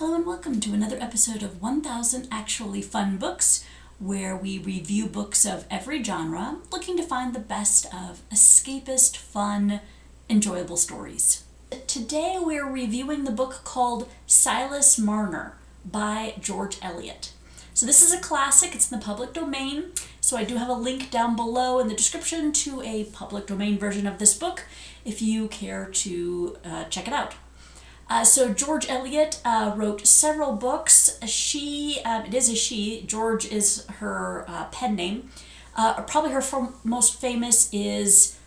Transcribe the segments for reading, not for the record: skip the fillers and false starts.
Hello and welcome to another episode of 1000 Actually Fun Books, where we review books of every genre, looking to find the best of escapist, fun, enjoyable stories. Today we're reviewing the book called Silas Marner by George Eliot. So this is a classic, it's in the public domain, so I do have a link down below in the description to a public domain version of this book if you care to check it out. So George Eliot wrote several books. It is a she. George is her pen name. Probably her most famous is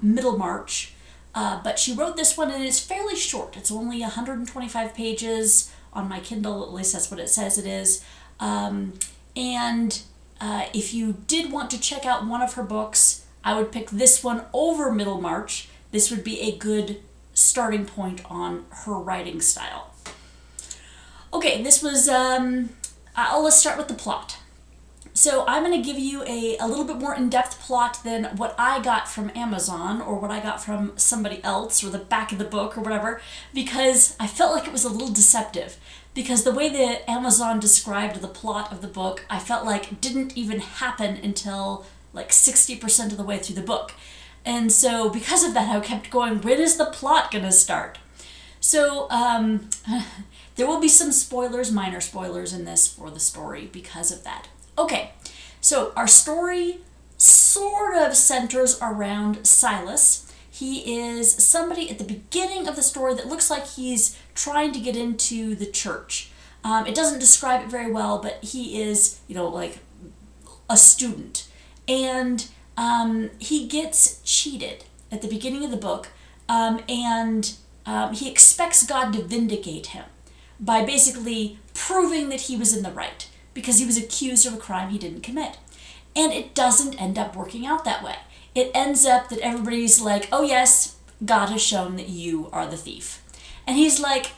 Middlemarch. But she wrote this one and it's fairly short. It's only 125 pages on my Kindle, at least that's what it says it is. If you did want to check out one of her books, I would pick this one over Middlemarch. This would be a good starting point on her writing style. Okay, this was, let's start with the plot. So I'm going to give you a little bit more in-depth plot than what I got from Amazon or what I got from somebody else or the back of the book or whatever, because I felt like it was a little deceptive. Because the way that Amazon described the plot of the book, I felt like didn't even happen until like 60% of the way through the book. And so because of that, I kept going, when is the plot going to start? So there will be some spoilers, minor spoilers in this for the story because of that. Okay, so our story sort of centers around Silas. He is somebody at the beginning of the story that looks like he's trying to get into the church. It doesn't describe it very well, but he is, like a student. And he gets cheated at the beginning of the book, and he expects God to vindicate him by basically proving that he was in the right because he was accused of a crime he didn't commit. And it doesn't end up working out that way. It ends up that everybody's like, oh yes, God has shown that you are the thief. And he's like,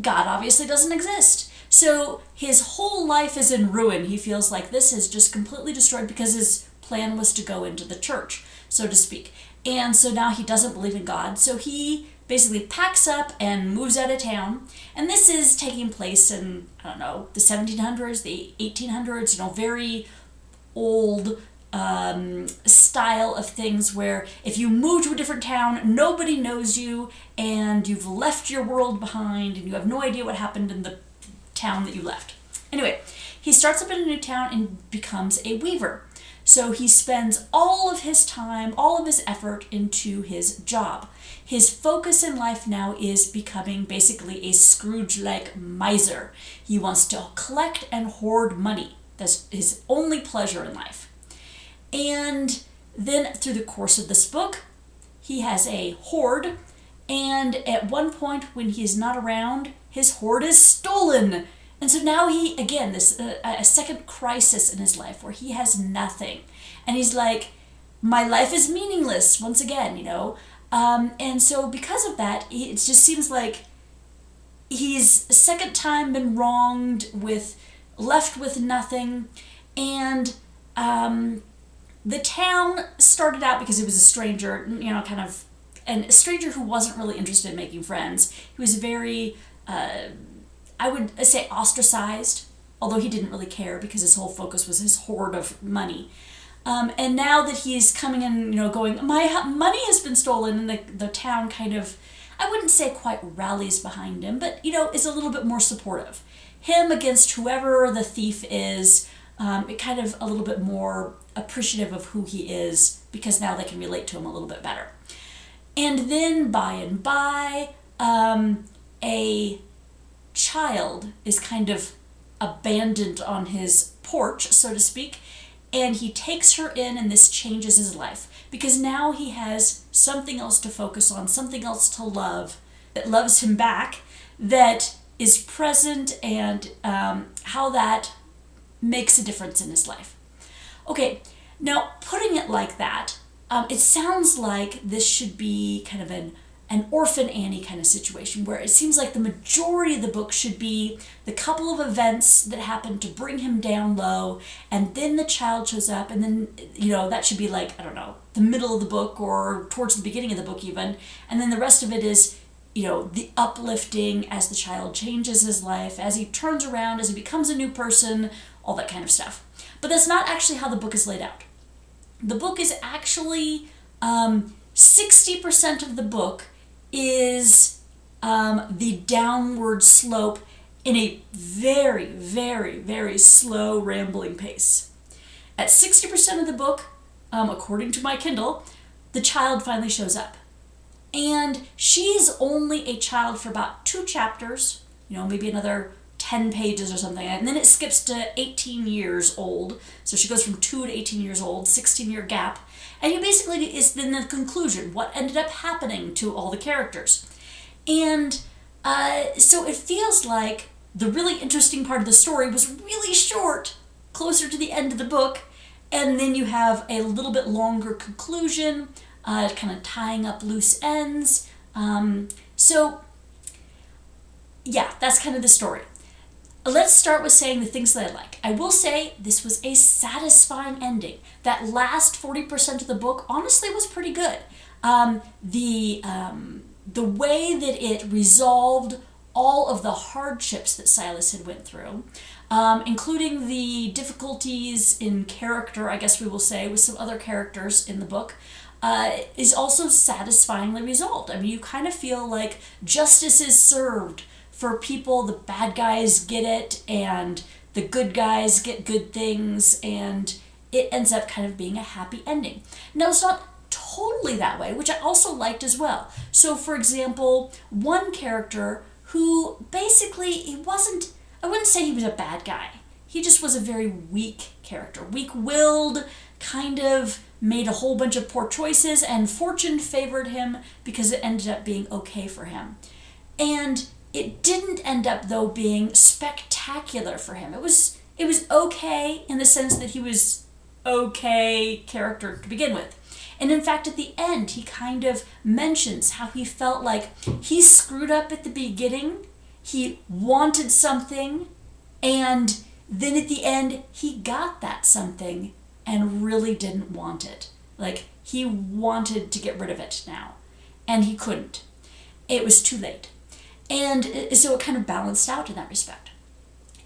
God obviously doesn't exist. So his whole life is in ruin. He feels like this is just completely destroyed because his plan was to go into the church, so to speak. And so now he doesn't believe in God. So he basically packs up and moves out of town. And this is taking place in, the 1700s, the 1800s, very old style of things where if you move to a different town, nobody knows you and you've left your world behind and you have no idea what happened in the town that you left. Anyway, he starts up in a new town and becomes a weaver. So he spends all of his time, all of his effort into his job. His focus in life now is becoming basically a Scrooge-like miser. He wants to collect and hoard money. That's his only pleasure in life. And then through the course of this book, he has a hoard. And at one point when he's not around, his hoard is stolen. And so now he, again, this a second crisis in his life where he has nothing. And he's like, my life is meaningless once again, And so because of that, it just seems like he's a second time been wronged, left with nothing. And the town started out because he was a stranger, and a stranger who wasn't really interested in making friends. He was very, I would say, ostracized, although he didn't really care because his whole focus was his hoard of money. And now that he's coming in, going, my money has been stolen, and the town kind of, I wouldn't say quite rallies behind him, but, is a little bit more supportive. Him against whoever the thief is, it kind of a little bit more appreciative of who he is because now they can relate to him a little bit better. And then by and by, a child is kind of abandoned on his porch, so to speak, and he takes her in, and this changes his life because now he has something else to focus on, something else to love that loves him back, that is present, and how that makes a difference in his life. Okay, now putting it like that, it sounds like this should be kind of an Orphan Annie kind of situation where it seems like the majority of the book should be the couple of events that happen to bring him down low, and then the child shows up, and then, that should be like, the middle of the book or towards the beginning of the book even, and then the rest of it is the uplifting as the child changes his life, as he turns around, as he becomes a new person, all that kind of stuff. But that's not actually how the book is laid out. The book is actually 60% of the book is the downward slope in a very, very, very slow, rambling pace. At 60% of the book, according to my Kindle, the child finally shows up. And she's only a child for about 2 chapters, maybe another 10 pages or something. And then it skips to 18 years old. So she goes from 2 to 18 years old, 16-year gap. And you basically, is then the conclusion, what ended up happening to all the characters. And so it feels like the really interesting part of the story was really short, closer to the end of the book. And then you have a little bit longer conclusion, kind of tying up loose ends. So, yeah, that's kind of the story. Let's start with saying the things that I like. I will say this was a satisfying ending. That last 40% of the book honestly was pretty good. The way that it resolved all of the hardships that Silas had went through, including the difficulties in character, I guess we will say, with some other characters in the book, is also satisfyingly resolved. I mean, you kind of feel like justice is served for people. The bad guys get it, and the good guys get good things, and it ends up kind of being a happy ending. Now, it's not totally that way, which I also liked as well. So, for example, one character who basically, I wouldn't say he was a bad guy. He just was a very weak character. Weak-willed, kind of made a whole bunch of poor choices, and fortune favored him because it ended up being okay for him. And it didn't end up, though, being spectacular for him. It was okay in the sense that he was okay character to begin with. And in fact, at the end, he kind of mentions how he felt like he screwed up at the beginning, he wanted something, and then at the end, he got that something and really didn't want it. Like, he wanted to get rid of it now, and he couldn't. It was too late. And so it kind of balanced out in that respect.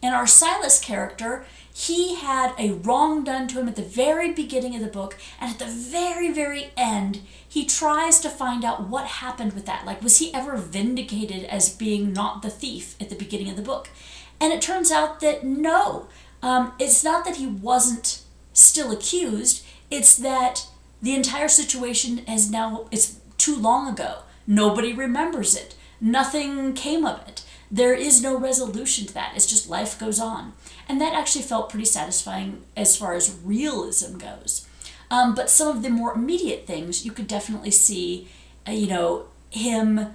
And our Silas character, he had a wrong done to him at the very beginning of the book, and at the very, very end, he tries to find out what happened with that. Like, was he ever vindicated as being not the thief at the beginning of the book? And it turns out that no. It's not that he wasn't still accused, it's that the entire situation it's too long ago. Nobody remembers it. Nothing came of it. There is no resolution to that. It's just life goes on. And that actually felt pretty satisfying as far as realism goes. But some of the more immediate things, you could definitely see, him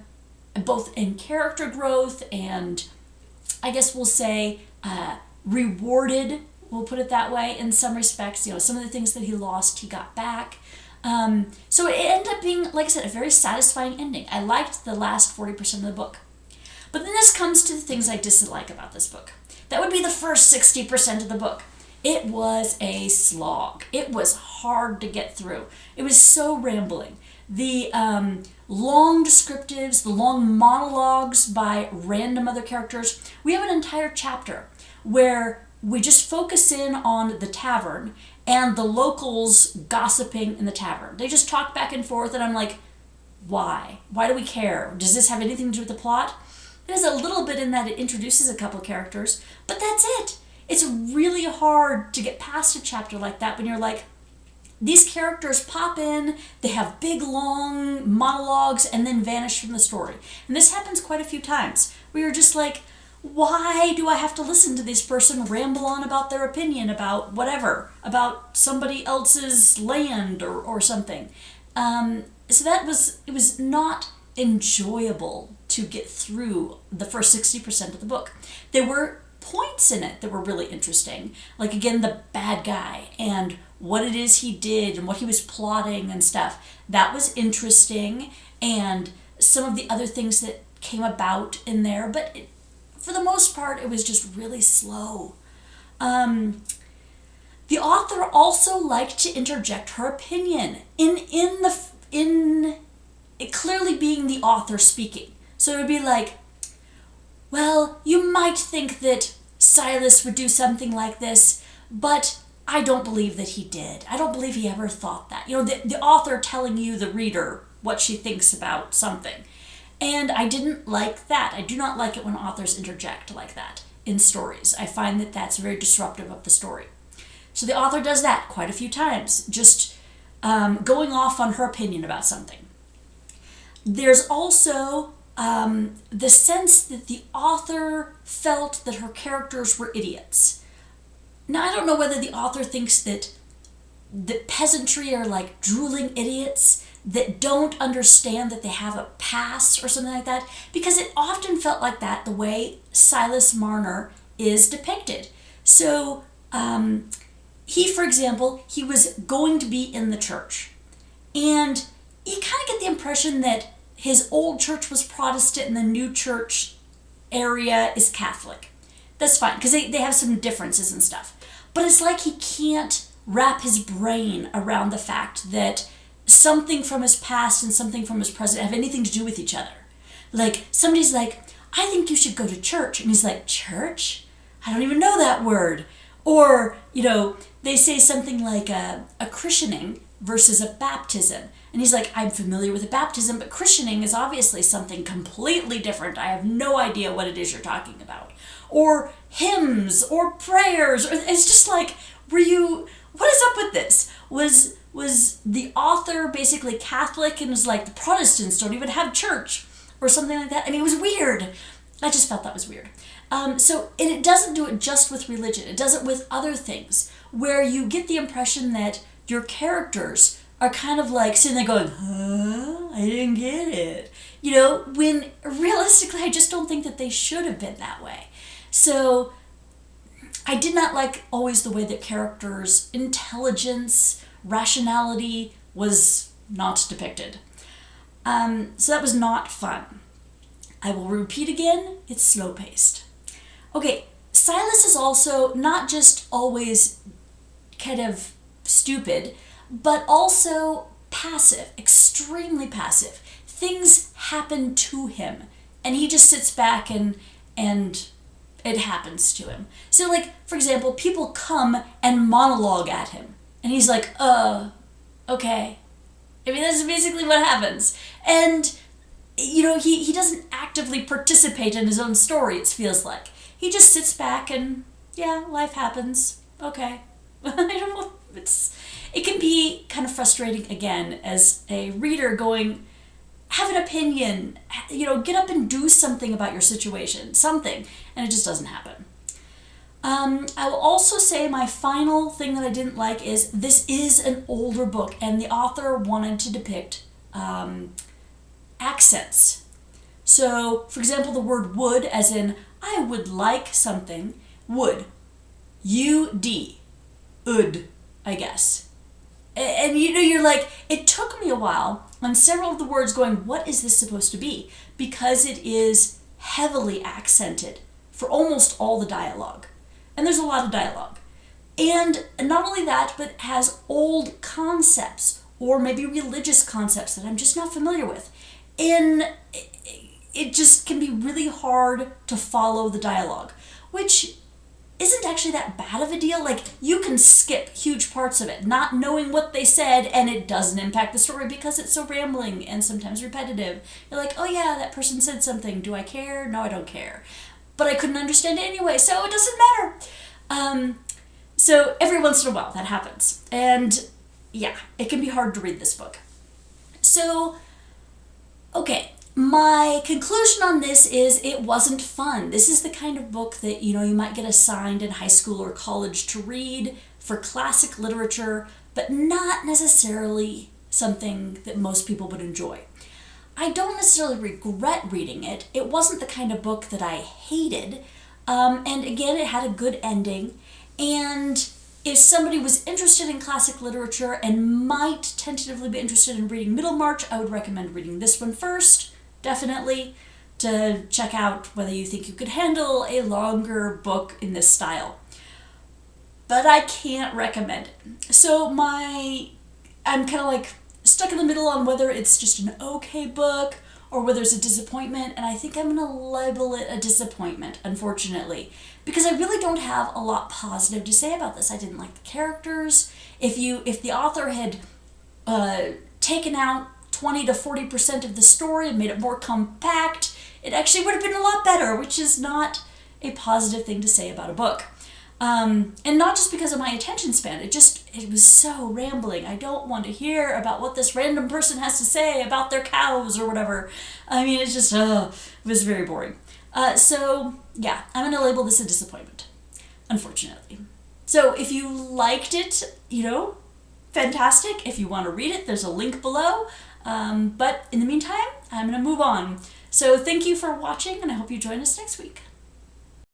both in character growth and, I guess we'll say, rewarded, we'll put it that way, in some respects. Some of the things that he lost, he got back. So it ended up being, like I said, a very satisfying ending. I liked the last 40% of the book. But then this comes to the things I dislike about this book. That would be the first 60% of the book. It was a slog. It was hard to get through. It was so rambling. The long descriptives, the long monologues by random other characters. We have an entire chapter where we just focus in on the tavern and the locals gossiping in the tavern. They just talk back and forth, and I'm like, why? Why do we care? Does this have anything to do with the plot? There's a little bit in that it introduces a couple characters, but that's it. It's really hard to get past a chapter like that when you're like, these characters pop in, they have big, long monologues, and then vanish from the story. And this happens quite a few times, where you're just like, why do I have to listen to this person ramble on about their opinion about whatever, about somebody else's land or something? So it was not enjoyable to get through the first 60% of the book. There were points in it that were really interesting, like, again, the bad guy and what it is he did and what he was plotting and stuff. That was interesting, and some of the other things that came about in there, but for the most part, it was just really slow. The author also liked to interject her opinion in it clearly being the author speaking. So it would be like, well, you might think that Silas would do something like this, but I don't believe that he did. I don't believe he ever thought that. The author telling you, the reader, what she thinks about something. And I didn't like that. I do not like it when authors interject like that in stories. I find that that's very disruptive of the story. So the author does that quite a few times, just going off on her opinion about something. There's also the sense that the author felt that her characters were idiots. Now, I don't know whether the author thinks that the peasantry are like drooling idiots that don't understand that they have a past or something like that, because it often felt like that the way Silas Marner is depicted. So, for example, he was going to be in the church, and you kind of get the impression that his old church was Protestant and the new church area is Catholic. That's fine, because they have some differences and stuff. But it's like he can't wrap his brain around the fact that something from his past and something from his present have anything to do with each other. Like, somebody's like, I think you should go to church. And he's like, church? I don't even know that word. Or, they say something like a christening versus a baptism. And he's like, I'm familiar with a baptism, but christening is obviously something completely different. I have no idea what it is you're talking about. Or hymns or prayers. It's just like, what is up with this? Was the author basically Catholic and was like, the Protestants don't even have church or something like that? I mean, it was weird. I just felt that was weird. And it doesn't do it just with religion. It does it with other things, where you get the impression that your characters are kind of like sitting there going, huh? I didn't get it. When realistically, I just don't think that they should have been that way. So I did not like always the way that characters' intelligence, rationality was not depicted. So that was not fun. I will repeat again, it's slow-paced. Okay, Silas is also not just always kind of stupid, but also passive, extremely passive. Things happen to him, and he just sits back and it happens to him. So, like, for example, people come and monologue at him, and he's like, okay. I mean, that's basically what happens. And, he doesn't actively participate in his own story, it feels like. He just sits back and, yeah, life happens. Okay. I don't know. It can be kind of frustrating, again, as a reader going, have an opinion, get up and do something about your situation, something, and it just doesn't happen. I will also say my final thing that I didn't like is this is an older book, and the author wanted to depict accents. So, for example, the word would, as in, I would like something, would. U-D. Ud, I guess. And you're like, it took me a while on several of the words going, what is this supposed to be? Because it is heavily accented for almost all the dialogue. And there's a lot of dialogue. And not only that, but has old concepts or maybe religious concepts that I'm just not familiar with. And it just can be really hard to follow the dialogue, which isn't actually that bad of a deal. Like, you can skip huge parts of it, not knowing what they said, and it doesn't impact the story because it's so rambling and sometimes repetitive. You're like, oh yeah, that person said something. Do I care? No, I don't care. But I couldn't understand it anyway, so it doesn't matter. So every once in a while that happens. And yeah, it can be hard to read this book. So, okay. My conclusion on this is it wasn't fun. This is the kind of book that, you might get assigned in high school or college to read for classic literature, but not necessarily something that most people would enjoy. I don't necessarily regret reading it. It wasn't the kind of book that I hated. And again, it had a good ending. And if somebody was interested in classic literature and might tentatively be interested in reading Middlemarch, I would recommend reading this one first. Definitely, to check out whether you think you could handle a longer book in this style. But I can't recommend it. So I'm kind of like stuck in the middle on whether it's just an okay book or where there's a disappointment, and I think I'm going to label it a disappointment, unfortunately, because I really don't have a lot positive to say about this. I didn't like the characters. If the author had taken out 20 to 40% of the story and made it more compact, it actually would have been a lot better, which is not a positive thing to say about a book. And not just because of my attention span, it was so rambling. I don't want to hear about what this random person has to say about their cows or whatever. I mean, it was very boring. So yeah, I'm going to label this a disappointment, unfortunately. So if you liked it, fantastic. If you want to read it, there's a link below. But in the meantime, I'm going to move on. So thank you for watching, and I hope you join us next week.